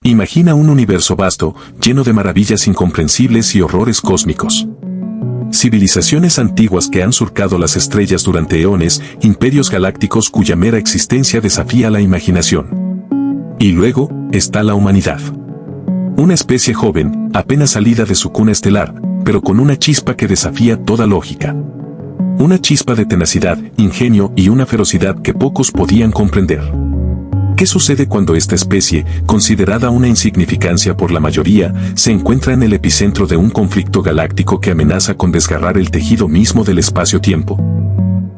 Imagina un universo vasto, lleno de maravillas incomprensibles y horrores cósmicos. Civilizaciones antiguas que han surcado las estrellas durante eones, imperios galácticos cuya mera existencia desafía la imaginación. Y luego, está la humanidad. Una especie joven, apenas salida de su cuna estelar, pero con una chispa que desafía toda lógica. Una chispa de tenacidad, ingenio y una ferocidad que pocos podían comprender. ¿Qué sucede cuando esta especie, considerada una insignificancia por la mayoría, se encuentra en el epicentro de un conflicto galáctico que amenaza con desgarrar el tejido mismo del espacio-tiempo?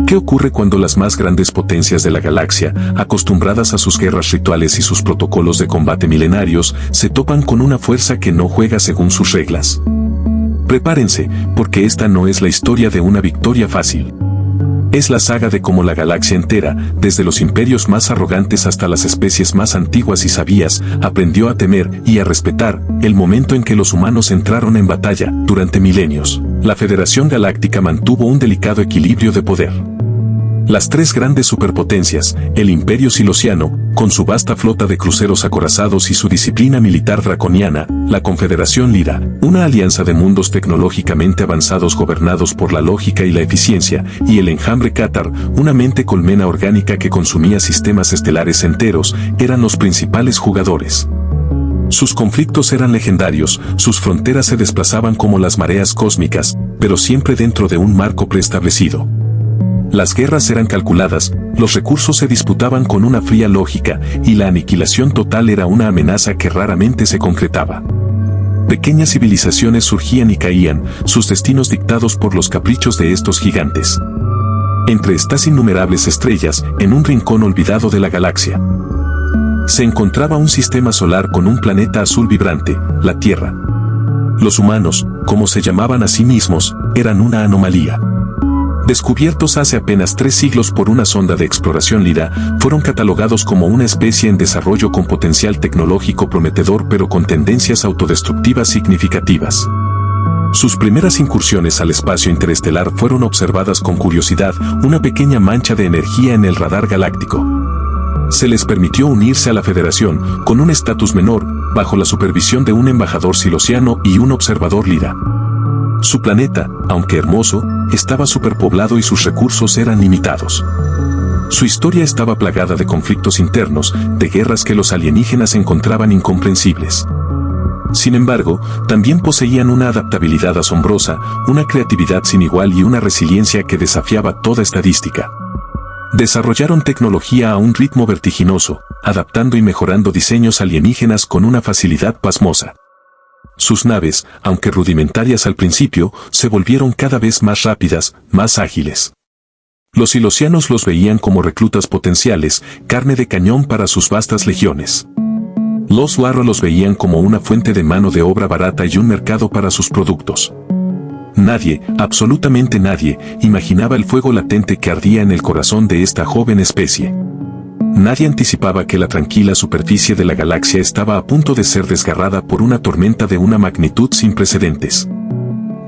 ¿Qué ocurre cuando las más grandes potencias de la galaxia, acostumbradas a sus guerras rituales y sus protocolos de combate milenarios, se topan con una fuerza que no juega según sus reglas? Prepárense, porque esta no es la historia de una victoria fácil. Es la saga de cómo la galaxia entera, desde los imperios más arrogantes hasta las especies más antiguas y sabias, aprendió a temer y a respetar el momento en que los humanos entraron en batalla. Durante milenios, la Federación Galáctica mantuvo un delicado equilibrio de poder. Las tres grandes superpotencias, el Imperio Silosiano, con su vasta flota de cruceros acorazados y su disciplina militar draconiana, la Confederación Lyra, una alianza de mundos tecnológicamente avanzados gobernados por la lógica y la eficiencia, y el Enjambre Catar, una mente colmena orgánica que consumía sistemas estelares enteros, eran los principales jugadores. Sus conflictos eran legendarios, sus fronteras se desplazaban como las mareas cósmicas, pero siempre dentro de un marco preestablecido. Las guerras eran calculadas, los recursos se disputaban con una fría lógica, y la aniquilación total era una amenaza que raramente se concretaba. Pequeñas civilizaciones surgían y caían, sus destinos dictados por los caprichos de estos gigantes. Entre estas innumerables estrellas, en un rincón olvidado de la galaxia, se encontraba un sistema solar con un planeta azul vibrante, la Tierra. Los humanos, como se llamaban a sí mismos, eran una anomalía. Descubiertos hace apenas 3 siglos por una sonda de exploración Lyra, fueron catalogados como una especie en desarrollo con potencial tecnológico prometedor pero con tendencias autodestructivas significativas. Sus primeras incursiones al espacio interestelar fueron observadas con curiosidad, una pequeña mancha de energía en el radar galáctico. Se les permitió unirse a la Federación, con un estatus menor, bajo la supervisión de un embajador silosiano y un observador Lyra. Su planeta, aunque hermoso, estaba superpoblado y sus recursos eran limitados. Su historia estaba plagada de conflictos internos, de guerras que los alienígenas encontraban incomprensibles. Sin embargo, también poseían una adaptabilidad asombrosa, una creatividad sin igual y una resiliencia que desafiaba toda estadística. Desarrollaron tecnología a un ritmo vertiginoso, adaptando y mejorando diseños alienígenas con una facilidad pasmosa. Sus naves, aunque rudimentarias al principio, se volvieron cada vez más rápidas, más ágiles. Los silosianos los veían como reclutas potenciales, carne de cañón para sus vastas legiones. Los Warro los veían como una fuente de mano de obra barata y un mercado para sus productos. Nadie, absolutamente nadie, imaginaba el fuego latente que ardía en el corazón de esta joven especie. Nadie anticipaba que la tranquila superficie de la galaxia estaba a punto de ser desgarrada por una tormenta de una magnitud sin precedentes.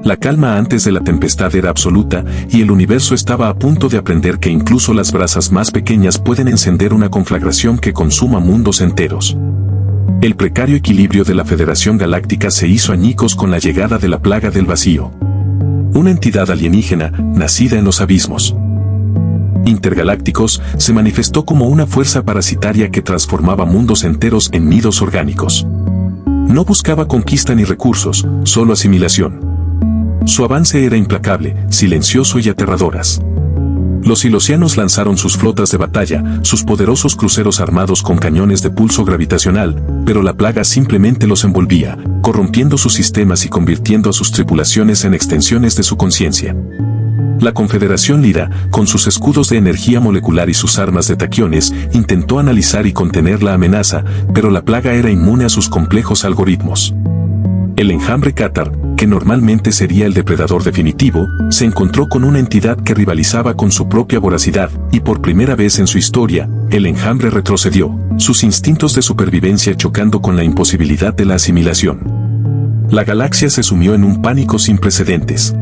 La calma antes de la tempestad era absoluta, y el universo estaba a punto de aprender que incluso las brasas más pequeñas pueden encender una conflagración que consuma mundos enteros. El precario equilibrio de la Federación Galáctica se hizo añicos con la llegada de la plaga del vacío. Una entidad alienígena, nacida en los abismos intergalácticos, se manifestó como una fuerza parasitaria que transformaba mundos enteros en nidos orgánicos. No buscaba conquista ni recursos, solo asimilación. Su avance era implacable, silencioso y aterradoras. Los silosianos lanzaron sus flotas de batalla, sus poderosos cruceros armados con cañones de pulso gravitacional, pero la plaga simplemente los envolvía, corrompiendo sus sistemas y convirtiendo a sus tripulaciones en extensiones de su conciencia. La Confederación Lyra, con sus escudos de energía molecular y sus armas de taquiones, intentó analizar y contener la amenaza, pero la plaga era inmune a sus complejos algoritmos. El Enjambre Catar, que normalmente sería el depredador definitivo, se encontró con una entidad que rivalizaba con su propia voracidad, y por primera vez en su historia, el enjambre retrocedió, sus instintos de supervivencia chocando con la imposibilidad de la asimilación. La galaxia se sumió en un pánico sin precedentes.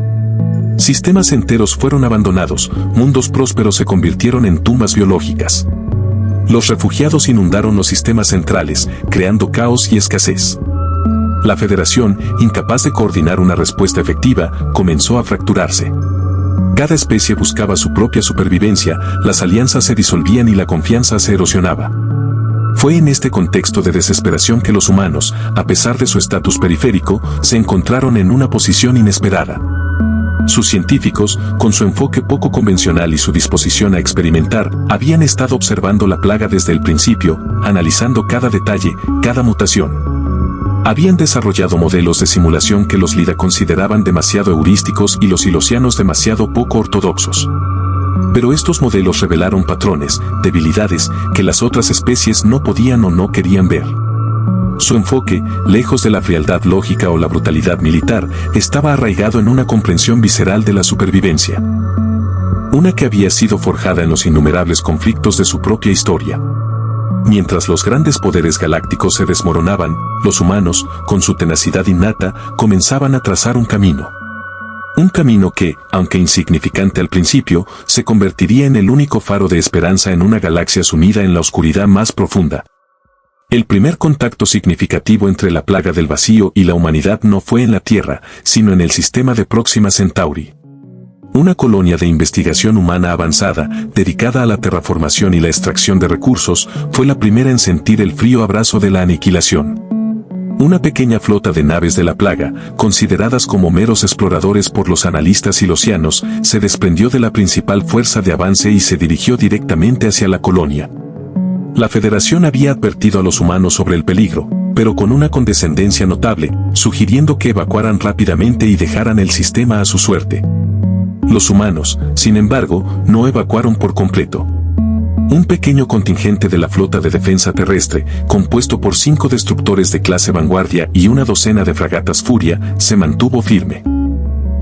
Sistemas enteros fueron abandonados, mundos prósperos se convirtieron en tumbas biológicas. Los refugiados inundaron los sistemas centrales, creando caos y escasez. La Federación, incapaz de coordinar una respuesta efectiva, comenzó a fracturarse. Cada especie buscaba su propia supervivencia, las alianzas se disolvían y la confianza se erosionaba. Fue en este contexto de desesperación que los humanos, a pesar de su estatus periférico, se encontraron en una posición inesperada. Sus científicos, con su enfoque poco convencional y su disposición a experimentar, habían estado observando la plaga desde el principio, analizando cada detalle, cada mutación. Habían desarrollado modelos de simulación que los Lida consideraban demasiado heurísticos y los ilosianos demasiado poco ortodoxos. Pero estos modelos revelaron patrones, debilidades, que las otras especies no podían o no querían ver. Su enfoque, lejos de la frialdad lógica o la brutalidad militar, estaba arraigado en una comprensión visceral de la supervivencia. Una que había sido forjada en los innumerables conflictos de su propia historia. Mientras los grandes poderes galácticos se desmoronaban, los humanos, con su tenacidad innata, comenzaban a trazar un camino. Un camino que, aunque insignificante al principio, se convertiría en el único faro de esperanza en una galaxia sumida en la oscuridad más profunda. El primer contacto significativo entre la plaga del vacío y la humanidad no fue en la Tierra, sino en el sistema de Próxima Centauri. Una colonia de investigación humana avanzada, dedicada a la terraformación y la extracción de recursos, fue la primera en sentir el frío abrazo de la aniquilación. Una pequeña flota de naves de la plaga, consideradas como meros exploradores por los analistas ilosianos, se desprendió de la principal fuerza de avance y se dirigió directamente hacia la colonia. La Federación había advertido a los humanos sobre el peligro, pero con una condescendencia notable, sugiriendo que evacuaran rápidamente y dejaran el sistema a su suerte. Los humanos, sin embargo, no evacuaron por completo. Un pequeño contingente de la flota de defensa terrestre, compuesto por 5 destructores de clase Vanguardia y una docena de fragatas Furia, se mantuvo firme.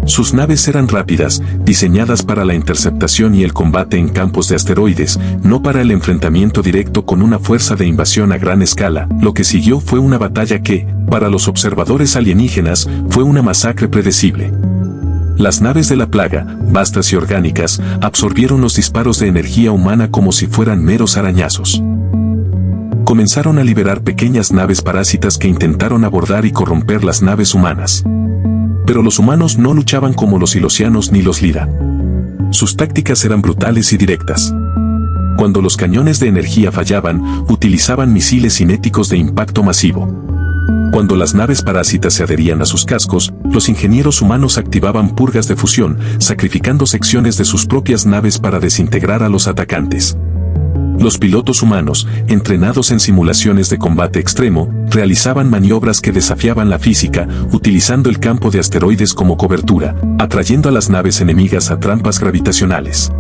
Sus naves eran rápidas, diseñadas para la interceptación y el combate en campos de asteroides, no para el enfrentamiento directo con una fuerza de invasión a gran escala. Lo que siguió fue una batalla que, para los observadores alienígenas, fue una masacre predecible. Las naves de la plaga, vastas y orgánicas, absorbieron los disparos de energía humana como si fueran meros arañazos. Comenzaron a liberar pequeñas naves parásitas que intentaron abordar y corromper las naves humanas. Pero los humanos no luchaban como los ilosianos ni los Lida. Sus tácticas eran brutales y directas. Cuando los cañones de energía fallaban, utilizaban misiles cinéticos de impacto masivo. Cuando las naves parásitas se adherían a sus cascos, los ingenieros humanos activaban purgas de fusión, sacrificando secciones de sus propias naves para desintegrar a los atacantes. Los pilotos humanos, entrenados en simulaciones de combate extremo, realizaban maniobras que desafiaban la física, utilizando el campo de asteroides como cobertura, atrayendo a las naves enemigas a trampas gravitacionales.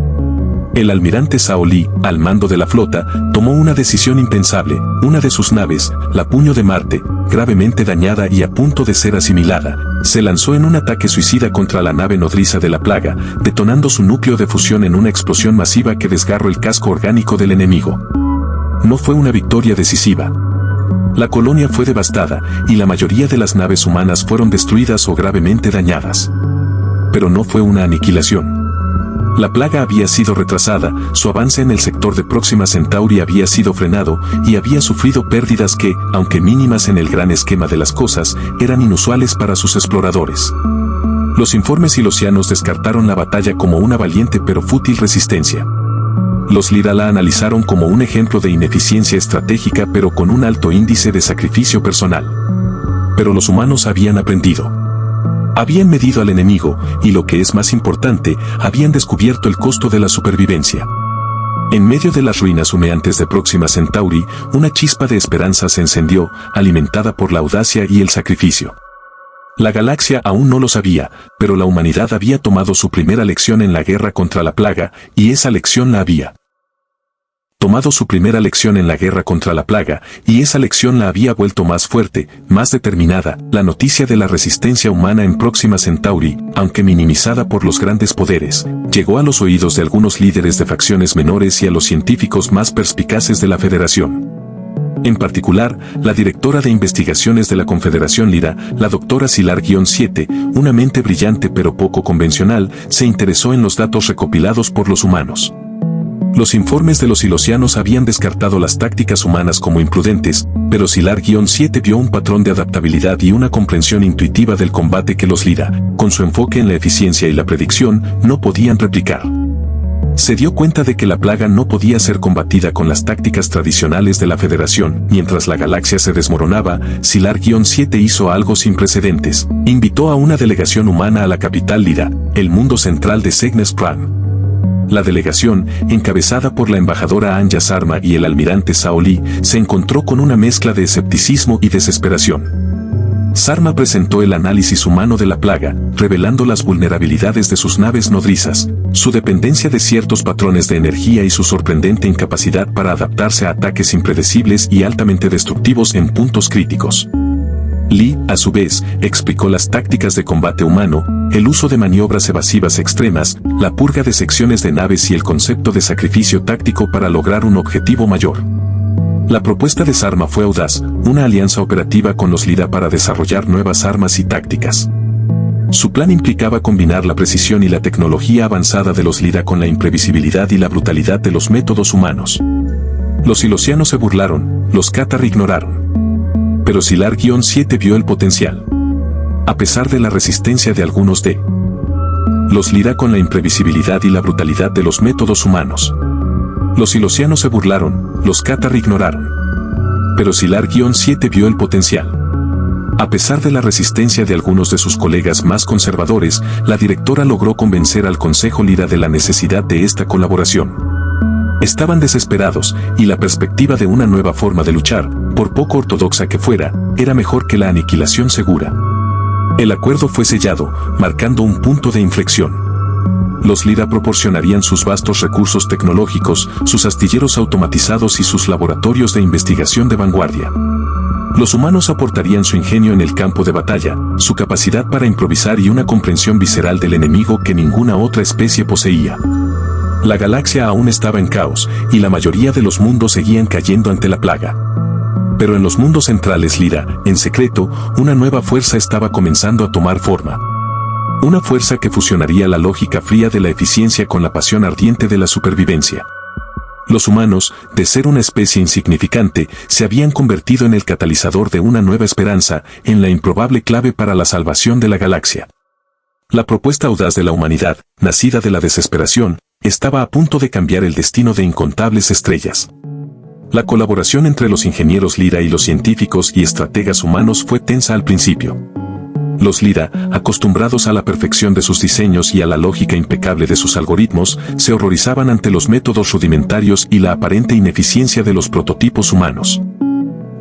El almirante Zhao Li, al mando de la flota, tomó una decisión impensable. Una de sus naves, la Puño de Marte, gravemente dañada y a punto de ser asimilada, se lanzó en un ataque suicida contra la nave nodriza de la plaga, detonando su núcleo de fusión en una explosión masiva que desgarró el casco orgánico del enemigo. No fue una victoria decisiva. La colonia fue devastada, y la mayoría de las naves humanas fueron destruidas o gravemente dañadas. Pero no fue una aniquilación. La plaga había sido retrasada, su avance en el sector de Próxima Centauri había sido frenado, y había sufrido pérdidas que, aunque mínimas en el gran esquema de las cosas, eran inusuales para sus exploradores. Los informes ilosianos descartaron la batalla como una valiente pero fútil resistencia. Los Lida la analizaron como un ejemplo de ineficiencia estratégica pero con un alto índice de sacrificio personal. Pero los humanos habían aprendido. Habían medido al enemigo, y lo que es más importante, habían descubierto el costo de la supervivencia. En medio de las ruinas humeantes de Próxima Centauri, una chispa de esperanza se encendió, alimentada por la audacia y el sacrificio. La galaxia aún no lo sabía, pero la humanidad había tomado su primera lección en la guerra contra la plaga, y esa lección la había tomado su primera lección en la guerra contra la plaga, y esa lección la había vuelto más fuerte, más determinada. La noticia de la resistencia humana en Próxima Centauri, aunque minimizada por los grandes poderes, llegó a los oídos de algunos líderes de facciones menores y a los científicos más perspicaces de la Federación. En particular, la directora de investigaciones de la Confederación Lida, la doctora Silar-7, una mente brillante pero poco convencional, se interesó en los datos recopilados por los humanos. Los informes de los silosianos habían descartado las tácticas humanas como imprudentes, pero Sylar-7 vio un patrón de adaptabilidad y una comprensión intuitiva del combate que los Lyra, con su enfoque en la eficiencia y la predicción, no podían replicar. Se dio cuenta de que la plaga no podía ser combatida con las tácticas tradicionales de la Federación. Mientras la galaxia se desmoronaba, Sylar-7 hizo algo sin precedentes. Invitó a una delegación humana a la capital Lyra, el mundo central de Cygnus Prime. La delegación, encabezada por la embajadora Anya Sarma y el almirante Zhao Li, se encontró con una mezcla de escepticismo y desesperación. Sarma presentó el análisis humano de la plaga, revelando las vulnerabilidades de sus naves nodrizas, su dependencia de ciertos patrones de energía y su sorprendente incapacidad para adaptarse a ataques impredecibles y altamente destructivos en puntos críticos. Li, a su vez, explicó las tácticas de combate humano, el uso de maniobras evasivas extremas, la purga de secciones de naves y el concepto de sacrificio táctico para lograr un objetivo mayor. La propuesta de Sarma fue audaz, una alianza operativa con los Lyra para desarrollar nuevas armas y tácticas. Su plan implicaba combinar la precisión y la tecnología avanzada de los Lyra con la imprevisibilidad y la brutalidad de los métodos humanos. Los silosianos se burlaron, los Cathar ignoraron. Pero Sylar-7 vio el potencial. A pesar de la resistencia de algunos de los Lyra con la imprevisibilidad y la brutalidad de los métodos humanos. Los silosianos se burlaron, los Cathar ignoraron. Pero Sylar-7 vio el potencial. A pesar de la resistencia de algunos de sus colegas más conservadores, la directora logró convencer al Consejo Lyra de la necesidad de esta colaboración. Estaban desesperados, y la perspectiva de una nueva forma de luchar, por poco ortodoxa que fuera, era mejor que la aniquilación segura. El acuerdo fue sellado, marcando un punto de inflexión. Los Lyra proporcionarían sus vastos recursos tecnológicos, sus astilleros automatizados y sus laboratorios de investigación de vanguardia. Los humanos aportarían su ingenio en el campo de batalla, su capacidad para improvisar y una comprensión visceral del enemigo que ninguna otra especie poseía. La galaxia aún estaba en caos, y la mayoría de los mundos seguían cayendo ante la plaga. Pero en los mundos centrales Lyra, en secreto, una nueva fuerza estaba comenzando a tomar forma. Una fuerza que fusionaría la lógica fría de la eficiencia con la pasión ardiente de la supervivencia. Los humanos, de ser una especie insignificante, se habían convertido en el catalizador de una nueva esperanza, en la improbable clave para la salvación de la galaxia. La propuesta audaz de la humanidad, nacida de la desesperación, estaba a punto de cambiar el destino de incontables estrellas. La colaboración entre los ingenieros Lyra y los científicos y estrategas humanos fue tensa al principio. Los Lyra, acostumbrados a la perfección de sus diseños y a la lógica impecable de sus algoritmos, se horrorizaban ante los métodos rudimentarios y la aparente ineficiencia de los prototipos humanos.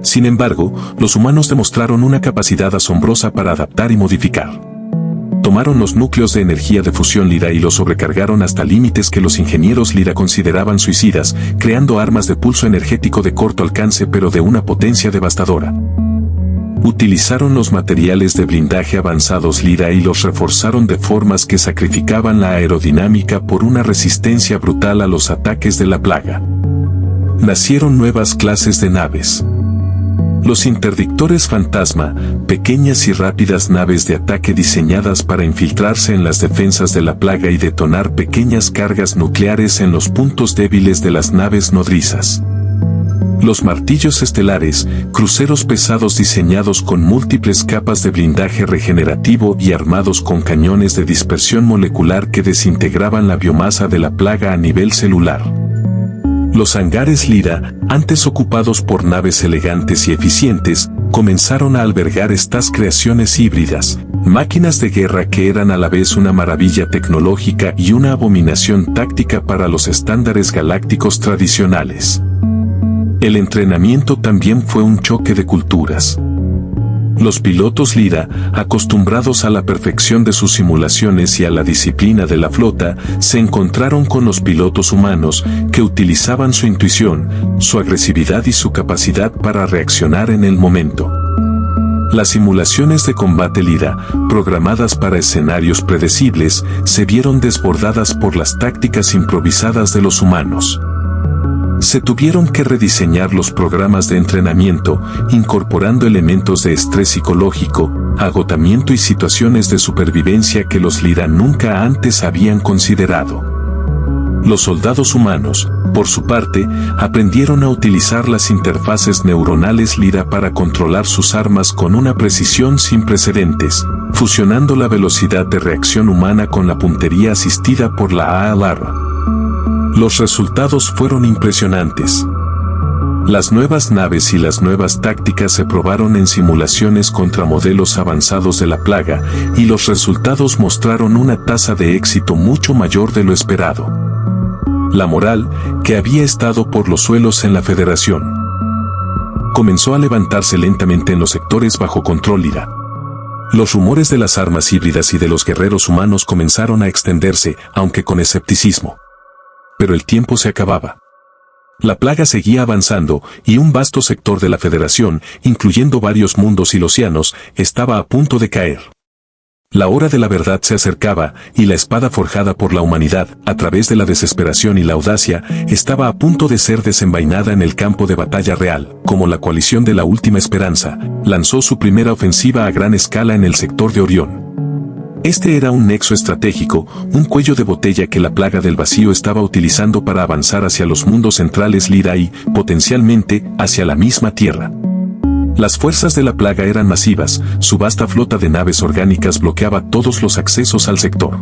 Sin embargo, los humanos demostraron una capacidad asombrosa para adaptar y modificar. Tomaron los núcleos de energía de fusión Lyra y los sobrecargaron hasta límites que los ingenieros Lyra consideraban suicidas, creando armas de pulso energético de corto alcance pero de una potencia devastadora. Utilizaron los materiales de blindaje avanzados Lyra y los reforzaron de formas que sacrificaban la aerodinámica por una resistencia brutal a los ataques de la plaga. Nacieron nuevas clases de naves. Los interdictores fantasma, pequeñas y rápidas naves de ataque diseñadas para infiltrarse en las defensas de la plaga y detonar pequeñas cargas nucleares en los puntos débiles de las naves nodrizas. Los martillos estelares, cruceros pesados diseñados con múltiples capas de blindaje regenerativo y armados con cañones de dispersión molecular que desintegraban la biomasa de la plaga a nivel celular. Los hangares Lyra, antes ocupados por naves elegantes y eficientes, comenzaron a albergar estas creaciones híbridas, máquinas de guerra que eran a la vez una maravilla tecnológica y una abominación táctica para los estándares galácticos tradicionales. El entrenamiento también fue un choque de culturas. Los pilotos Lyra, acostumbrados a la perfección de sus simulaciones y a la disciplina de la flota, se encontraron con los pilotos humanos, que utilizaban su intuición, su agresividad y su capacidad para reaccionar en el momento. Las simulaciones de combate Lyra, programadas para escenarios predecibles, se vieron desbordadas por las tácticas improvisadas de los humanos. Se tuvieron que rediseñar los programas de entrenamiento, incorporando elementos de estrés psicológico, agotamiento y situaciones de supervivencia que los Lyra nunca antes habían considerado. Los soldados humanos, por su parte, aprendieron a utilizar las interfaces neuronales Lyra para controlar sus armas con una precisión sin precedentes, fusionando la velocidad de reacción humana con la puntería asistida por la ALR. Los resultados fueron impresionantes. Las nuevas naves y las nuevas tácticas se probaron en simulaciones contra modelos avanzados de la plaga, y los resultados mostraron una tasa de éxito mucho mayor de lo esperado. La moral, que había estado por los suelos en la Federación, comenzó a levantarse lentamente en los sectores bajo control Lyra. Los rumores de las armas híbridas y de los guerreros humanos comenzaron a extenderse, aunque con escepticismo. Pero el tiempo se acababa. La plaga seguía avanzando, y un vasto sector de la Federación, incluyendo varios mundos y océanos, estaba a punto de caer. La hora de la verdad se acercaba, y la espada forjada por la humanidad, a través de la desesperación y la audacia, estaba a punto de ser desenvainada en el campo de batalla real, como la coalición de la Última Esperanza, lanzó su primera ofensiva a gran escala en el sector de Orión. Este era un nexo estratégico, un cuello de botella que la plaga del vacío estaba utilizando para avanzar hacia los mundos centrales Lyra y, potencialmente, hacia la misma Tierra. Las fuerzas de la plaga eran masivas, su vasta flota de naves orgánicas bloqueaba todos los accesos al sector.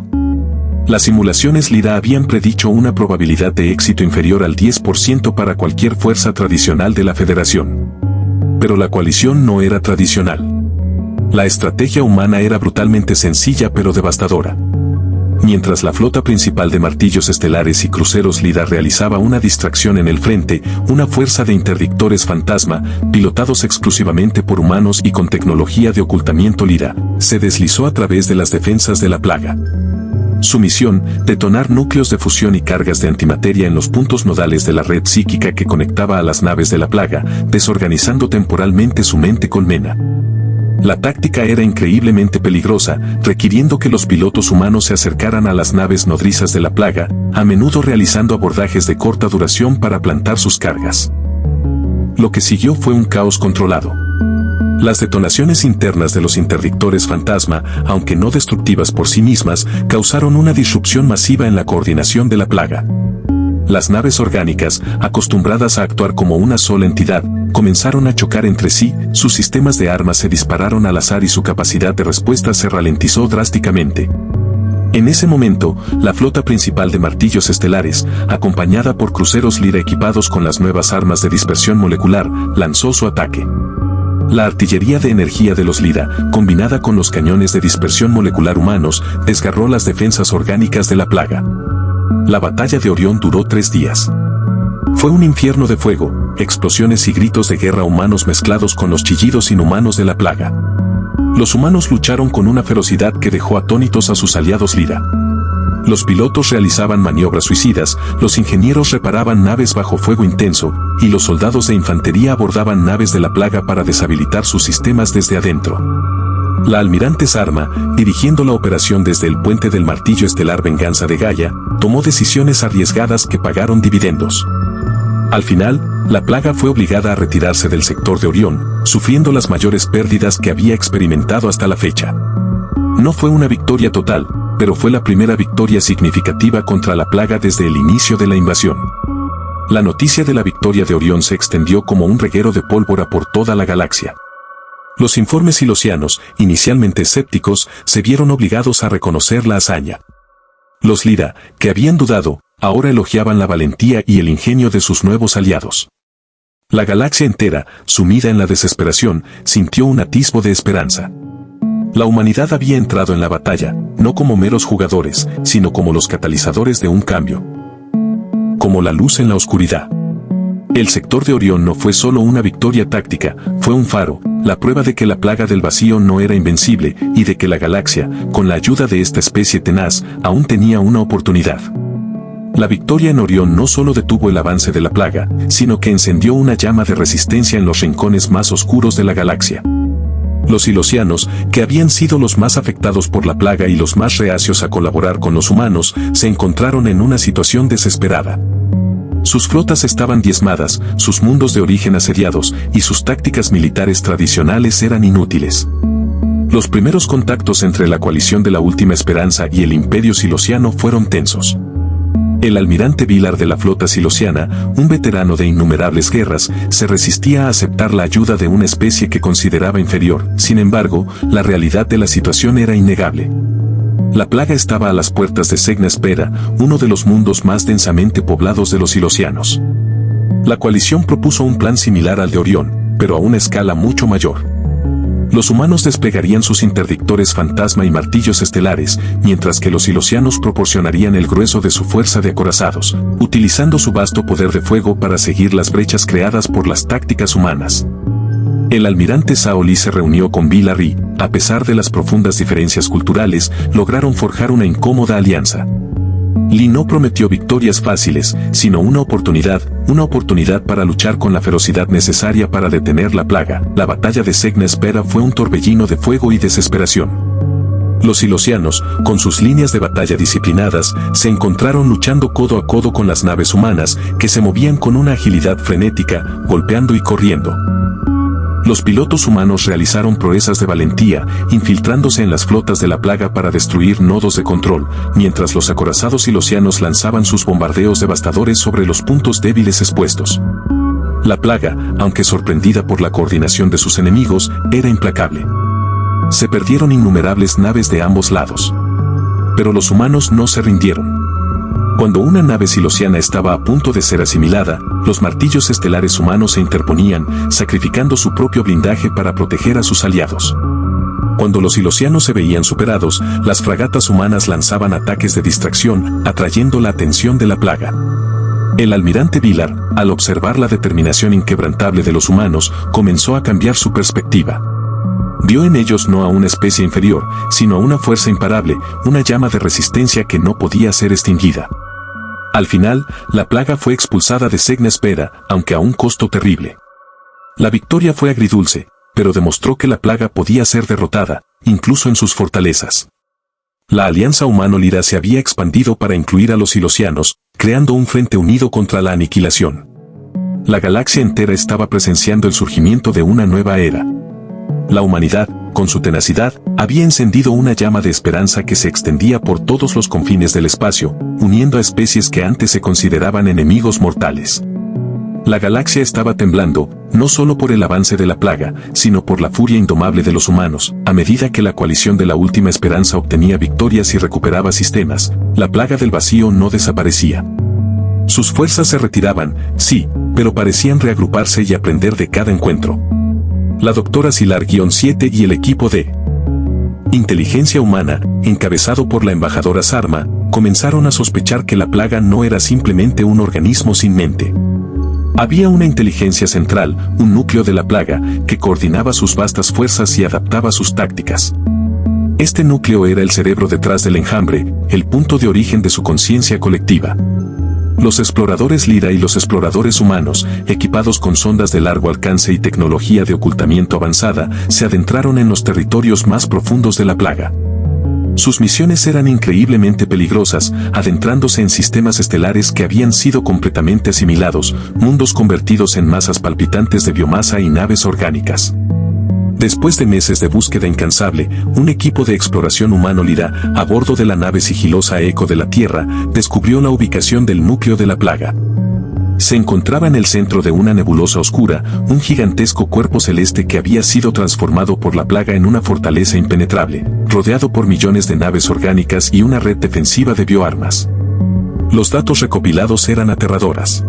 Las simulaciones Lyra habían predicho una probabilidad de éxito inferior al 10% para cualquier fuerza tradicional de la Federación. Pero la coalición no era tradicional. La estrategia humana era brutalmente sencilla pero devastadora. Mientras la flota principal de martillos estelares y cruceros Lyra realizaba una distracción en el frente, una fuerza de interdictores fantasma, pilotados exclusivamente por humanos y con tecnología de ocultamiento Lyra, se deslizó a través de las defensas de la plaga. Su misión, detonar núcleos de fusión y cargas de antimateria en los puntos nodales de la red psíquica que conectaba a las naves de la plaga, desorganizando temporalmente su mente colmena. La táctica era increíblemente peligrosa, requiriendo que los pilotos humanos se acercaran a las naves nodrizas de la plaga, a menudo realizando abordajes de corta duración para plantar sus cargas. Lo que siguió fue un caos controlado. Las detonaciones internas de los interdictores fantasma, aunque no destructivas por sí mismas, causaron una disrupción masiva en la coordinación de la plaga. Las naves orgánicas, acostumbradas a actuar como una sola entidad, comenzaron a chocar entre sí, sus sistemas de armas se dispararon al azar y su capacidad de respuesta se ralentizó drásticamente. En ese momento, la flota principal de martillos estelares, acompañada por cruceros Lyra equipados con las nuevas armas de dispersión molecular, lanzó su ataque. La artillería de energía de los Lyra, combinada con los cañones de dispersión molecular humanos, desgarró las defensas orgánicas de la plaga. La batalla de Orión duró 3 días. Fue un infierno de fuego, explosiones y gritos de guerra humanos mezclados con los chillidos inhumanos de la plaga. Los humanos lucharon con una ferocidad que dejó atónitos a sus aliados Lyra. Los pilotos realizaban maniobras suicidas, los ingenieros reparaban naves bajo fuego intenso, y los soldados de infantería abordaban naves de la plaga para deshabilitar sus sistemas desde adentro. La almirante Sarma, dirigiendo la operación desde el puente del martillo estelar Venganza de Gaia, tomó decisiones arriesgadas que pagaron dividendos. Al final, la plaga fue obligada a retirarse del sector de Orión, sufriendo las mayores pérdidas que había experimentado hasta la fecha. No fue una victoria total, pero fue la primera victoria significativa contra la plaga desde el inicio de la invasión. La noticia de la victoria de Orión se extendió como un reguero de pólvora por toda la galaxia. Los informes silosianos, inicialmente escépticos, se vieron obligados a reconocer la hazaña. Los Lyra, que habían dudado, ahora elogiaban la valentía y el ingenio de sus nuevos aliados. La galaxia entera, sumida en la desesperación, sintió un atisbo de esperanza. La humanidad había entrado en la batalla, no como meros jugadores, sino como los catalizadores de un cambio. Como la luz en la oscuridad. El sector de Orión no fue solo una victoria táctica, fue un faro, la prueba de que la plaga del vacío no era invencible y de que la galaxia, con la ayuda de esta especie tenaz, aún tenía una oportunidad. La victoria en Orión no solo detuvo el avance de la plaga, sino que encendió una llama de resistencia en los rincones más oscuros de la galaxia. Los silosianos, que habían sido los más afectados por la plaga y los más reacios a colaborar con los humanos, se encontraron en una situación desesperada. Sus flotas estaban diezmadas, sus mundos de origen asediados, y sus tácticas militares tradicionales eran inútiles. Los primeros contactos entre la coalición de la Última Esperanza y el Imperio Silosiano fueron tensos. El almirante Vilar de la flota silosiana, un veterano de innumerables guerras, se resistía a aceptar la ayuda de una especie que consideraba inferior. Sin embargo, la realidad de la situación era innegable. La plaga estaba a las puertas de Segna Spera, uno de los mundos más densamente poblados de los silosianos. La coalición propuso un plan similar al de Orión, pero a una escala mucho mayor. Los humanos desplegarían sus interdictores fantasma y martillos estelares, mientras que los silosianos proporcionarían el grueso de su fuerza de acorazados, utilizando su vasto poder de fuego para seguir las brechas creadas por las tácticas humanas. El almirante Saoli se reunió con Vilar y, a pesar de las profundas diferencias culturales, lograron forjar una incómoda alianza. Lee no prometió victorias fáciles, sino una oportunidad para luchar con la ferocidad necesaria para detener la plaga. La batalla de Segna Spera fue un torbellino de fuego y desesperación. Los silosianos, con sus líneas de batalla disciplinadas, se encontraron luchando codo a codo con las naves humanas, que se movían con una agilidad frenética, golpeando y corriendo. Los pilotos humanos realizaron proezas de valentía, infiltrándose en las flotas de la plaga para destruir nodos de control, mientras los acorazados silosianos lanzaban sus bombardeos devastadores sobre los puntos débiles expuestos. La plaga, aunque sorprendida por la coordinación de sus enemigos, era implacable. Se perdieron innumerables naves de ambos lados. Pero los humanos no se rindieron. Cuando una nave silosiana estaba a punto de ser asimilada, los martillos estelares humanos se interponían, sacrificando su propio blindaje para proteger a sus aliados. Cuando los silosianos se veían superados, las fragatas humanas lanzaban ataques de distracción, atrayendo la atención de la plaga. El almirante Vilar, al observar la determinación inquebrantable de los humanos, comenzó a cambiar su perspectiva. Vio en ellos no a una especie inferior, sino a una fuerza imparable, una llama de resistencia que no podía ser extinguida. Al final, la plaga fue expulsada de Segna Spera, aunque a un costo terrible. La victoria fue agridulce, pero demostró que la plaga podía ser derrotada, incluso en sus fortalezas. La alianza humano-lira se había expandido para incluir a los silosianos, creando un frente unido contra la aniquilación. La galaxia entera estaba presenciando el surgimiento de una nueva era. La humanidad, con su tenacidad, había encendido una llama de esperanza que se extendía por todos los confines del espacio, uniendo a especies que antes se consideraban enemigos mortales. La galaxia estaba temblando, no solo por el avance de la plaga, sino por la furia indomable de los humanos. A medida que la coalición de la última esperanza obtenía victorias y recuperaba sistemas, la plaga del vacío no desaparecía. Sus fuerzas se retiraban, sí, pero parecían reagruparse y aprender de cada encuentro. La doctora Silar-7 y el equipo de inteligencia humana, encabezado por la embajadora Sarma, comenzaron a sospechar que la plaga no era simplemente un organismo sin mente. Había una inteligencia central, un núcleo de la plaga, que coordinaba sus vastas fuerzas y adaptaba sus tácticas. Este núcleo era el cerebro detrás del enjambre, el punto de origen de su conciencia colectiva. Los exploradores Lira y los exploradores humanos, equipados con sondas de largo alcance y tecnología de ocultamiento avanzada, se adentraron en los territorios más profundos de la plaga. Sus misiones eran increíblemente peligrosas, adentrándose en sistemas estelares que habían sido completamente asimilados, mundos convertidos en masas palpitantes de biomasa y naves orgánicas. Después de meses de búsqueda incansable, un equipo de exploración humano-lira, a bordo de la nave sigilosa Eco de la Tierra, descubrió la ubicación del núcleo de la plaga. Se encontraba en el centro de una nebulosa oscura, un gigantesco cuerpo celeste que había sido transformado por la plaga en una fortaleza impenetrable, rodeado por millones de naves orgánicas y una red defensiva de bioarmas. Los datos recopilados eran aterradoras.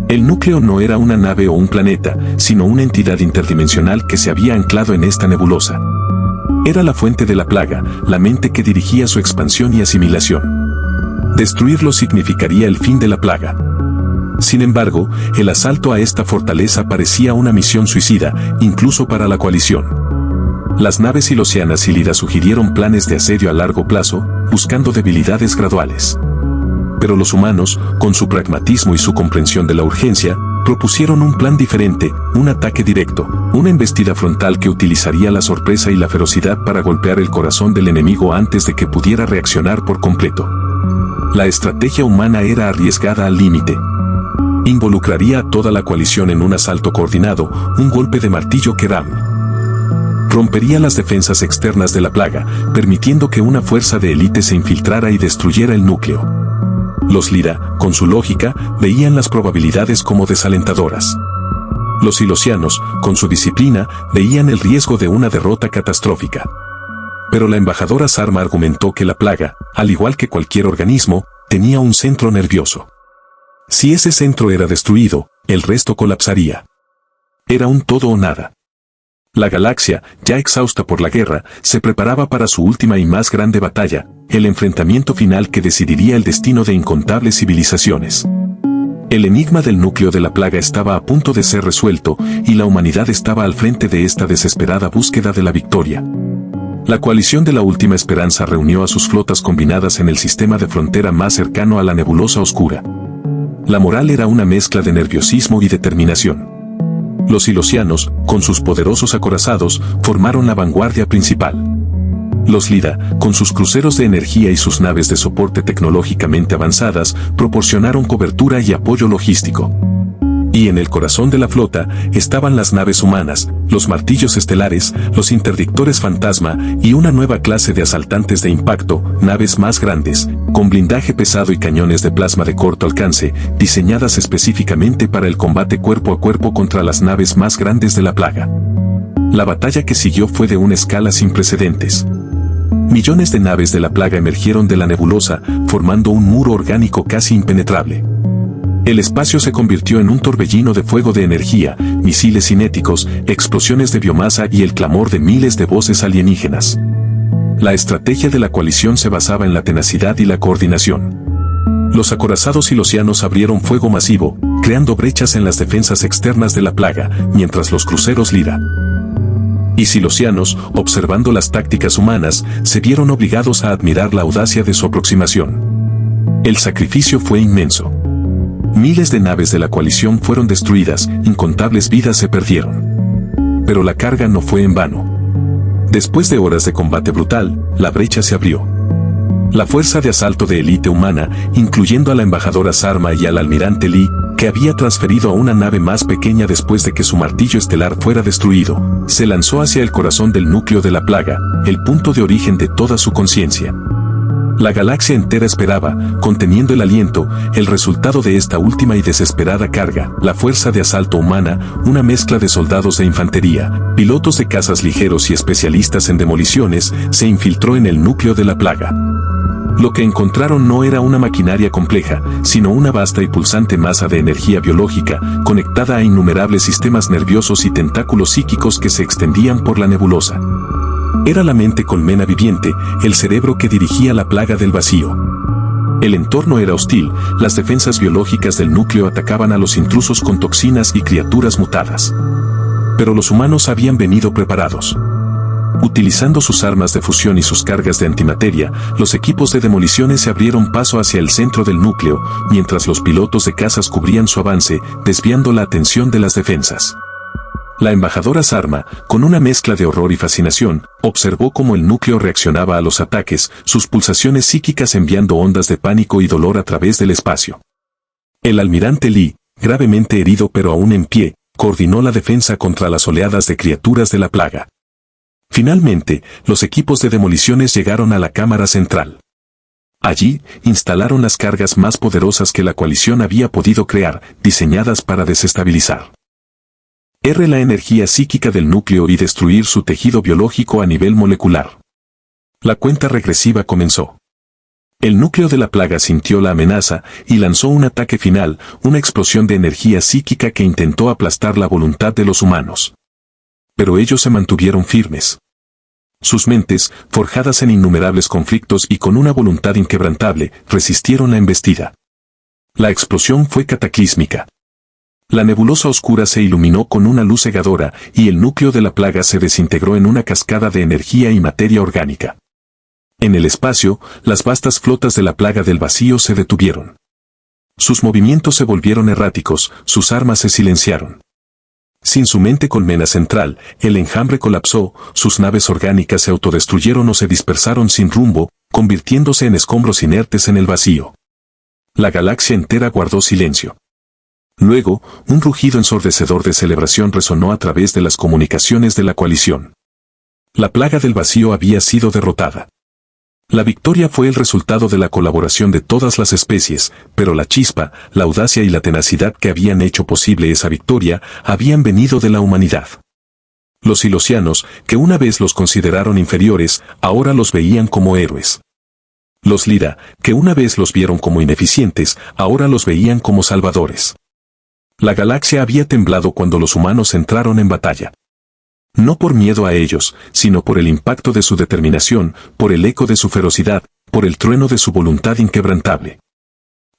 El núcleo no era una nave o un planeta, sino una entidad interdimensional que se había anclado en esta nebulosa. Era la fuente de la plaga, la mente que dirigía su expansión y asimilación. Destruirlo significaría el fin de la plaga. Sin embargo, el asalto a esta fortaleza parecía una misión suicida, incluso para la coalición. Las naves silosianas y Lira sugirieron planes de asedio a largo plazo, buscando debilidades graduales. Pero los humanos, con su pragmatismo y su comprensión de la urgencia, propusieron un plan diferente, un ataque directo, una embestida frontal que utilizaría la sorpresa y la ferocidad para golpear el corazón del enemigo antes de que pudiera reaccionar por completo. La estrategia humana era arriesgada al límite. Involucraría a toda la coalición en un asalto coordinado, un golpe de martillo que rompería las defensas externas de la plaga, permitiendo que una fuerza de élite se infiltrara y destruyera el núcleo. Los Lyra, con su lógica, veían las probabilidades como desalentadoras. Los Silosianos, con su disciplina, veían el riesgo de una derrota catastrófica. Pero la embajadora Sarma argumentó que la plaga, al igual que cualquier organismo, tenía un centro nervioso. Si ese centro era destruido, el resto colapsaría. Era un todo o nada. La galaxia, ya exhausta por la guerra, se preparaba para su última y más grande batalla, el enfrentamiento final que decidiría el destino de incontables civilizaciones. El enigma del núcleo de la plaga estaba a punto de ser resuelto, y la humanidad estaba al frente de esta desesperada búsqueda de la victoria. La coalición de la Última Esperanza reunió a sus flotas combinadas en el sistema de frontera más cercano a la nebulosa oscura. La moral era una mezcla de nerviosismo y determinación. Los Silosianos, con sus poderosos acorazados, formaron la vanguardia principal. Los Lyra, con sus cruceros de energía y sus naves de soporte tecnológicamente avanzadas, proporcionaron cobertura y apoyo logístico. Y en el corazón de la flota estaban las naves humanas, los martillos estelares, los interdictores fantasma y una nueva clase de asaltantes de impacto, naves más grandes, con blindaje pesado y cañones de plasma de corto alcance, diseñadas específicamente para el combate cuerpo a cuerpo contra las naves más grandes de la plaga. La batalla que siguió fue de una escala sin precedentes. Millones de naves de la plaga emergieron de la nebulosa, formando un muro orgánico casi impenetrable. El espacio se convirtió en un torbellino de fuego de energía, misiles cinéticos, explosiones de biomasa y el clamor de miles de voces alienígenas. La estrategia de la coalición se basaba en la tenacidad y la coordinación. Los acorazados silosianos abrieron fuego masivo, creando brechas en las defensas externas de la plaga, mientras los cruceros Lyra y silosianos, observando las tácticas humanas, se vieron obligados a admirar la audacia de su aproximación. El sacrificio fue inmenso. Miles de naves de la coalición fueron destruidas, incontables vidas se perdieron. Pero la carga no fue en vano. Después de horas de combate brutal, la brecha se abrió. La fuerza de asalto de élite humana, incluyendo a la embajadora Sarma y al almirante Lee, que había transferido a una nave más pequeña después de que su martillo estelar fuera destruido, se lanzó hacia el corazón del núcleo de la plaga, el punto de origen de toda su conciencia. La galaxia entera esperaba, conteniendo el aliento, el resultado de esta última y desesperada carga, la fuerza de asalto humana, una mezcla de soldados de infantería, pilotos de cazas ligeros y especialistas en demoliciones, se infiltró en el núcleo de la plaga. Lo que encontraron no era una maquinaria compleja, sino una vasta y pulsante masa de energía biológica, conectada a innumerables sistemas nerviosos y tentáculos psíquicos que se extendían por la nebulosa. Era la mente colmena viviente, el cerebro que dirigía la plaga del vacío. El entorno era hostil, las defensas biológicas del núcleo atacaban a los intrusos con toxinas y criaturas mutadas. Pero los humanos habían venido preparados. Utilizando sus armas de fusión y sus cargas de antimateria, los equipos de demoliciones se abrieron paso hacia el centro del núcleo, mientras los pilotos de cazas cubrían su avance, desviando la atención de las defensas. La embajadora Sarma, con una mezcla de horror y fascinación, observó cómo el núcleo reaccionaba a los ataques, sus pulsaciones psíquicas enviando ondas de pánico y dolor a través del espacio. El almirante Lee, gravemente herido pero aún en pie, coordinó la defensa contra las oleadas de criaturas de la plaga. Finalmente, los equipos de demoliciones llegaron a la cámara central. Allí, instalaron las cargas más poderosas que la coalición había podido crear, diseñadas para desestabilizar la energía psíquica del núcleo y destruir su tejido biológico a nivel molecular. La cuenta regresiva comenzó. El núcleo de la plaga sintió la amenaza y lanzó un ataque final, una explosión de energía psíquica que intentó aplastar la voluntad de los humanos. Pero ellos se mantuvieron firmes. Sus mentes, forjadas en innumerables conflictos y con una voluntad inquebrantable, resistieron la embestida. La explosión fue cataclísmica. La nebulosa oscura se iluminó con una luz cegadora y el núcleo de la plaga se desintegró en una cascada de energía y materia orgánica. En el espacio, las vastas flotas de la plaga del vacío se detuvieron. Sus movimientos se volvieron erráticos, sus armas se silenciaron. Sin su mente colmena central, el enjambre colapsó, sus naves orgánicas se autodestruyeron o se dispersaron sin rumbo, convirtiéndose en escombros inertes en el vacío. La galaxia entera guardó silencio. Luego, un rugido ensordecedor de celebración resonó a través de las comunicaciones de la coalición. La plaga del vacío había sido derrotada. La victoria fue el resultado de la colaboración de todas las especies, pero la chispa, la audacia y la tenacidad que habían hecho posible esa victoria habían venido de la humanidad. Los silosianos, que una vez los consideraron inferiores, ahora los veían como héroes. Los Lira, que una vez los vieron como ineficientes, ahora los veían como salvadores. La galaxia había temblado cuando los humanos entraron en batalla. No por miedo a ellos, sino por el impacto de su determinación, por el eco de su ferocidad, por el trueno de su voluntad inquebrantable.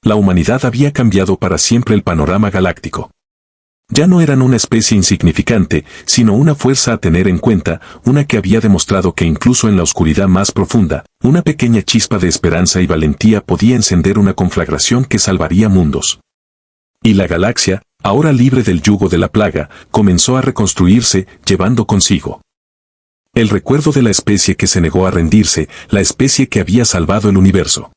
La humanidad había cambiado para siempre el panorama galáctico. Ya no eran una especie insignificante, sino una fuerza a tener en cuenta, una que había demostrado que incluso en la oscuridad más profunda, una pequeña chispa de esperanza y valentía podía encender una conflagración que salvaría mundos. Y la galaxia, ahora libre del yugo de la plaga, comenzó a reconstruirse, llevando consigo el recuerdo de la especie que se negó a rendirse, la especie que había salvado el universo.